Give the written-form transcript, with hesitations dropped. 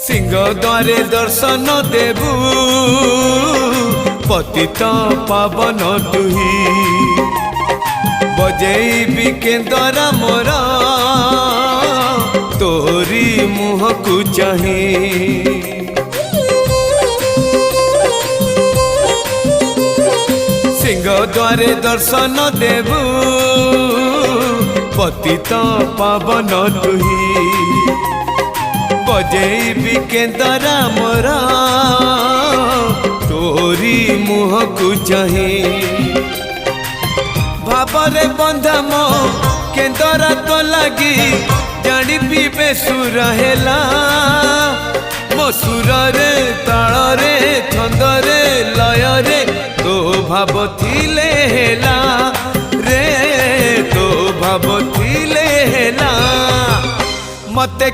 सिंह द्वारे दर्शन देबू पतित पावन तुही बजेबी केंदरा मोर तोरी मुह को चाही सिंह द्वारे दर्शन देबू पतित पावन तुही बजेबी केंदरा मोर तोरी मुह को चाही भावरे बंधा मो केंदरा तो लगी जानी पीबे सुर हेला मो सुर रे ताल रे छंद रे लय रे तो भाव थिले हेला रे तो भाव थिले हेला मते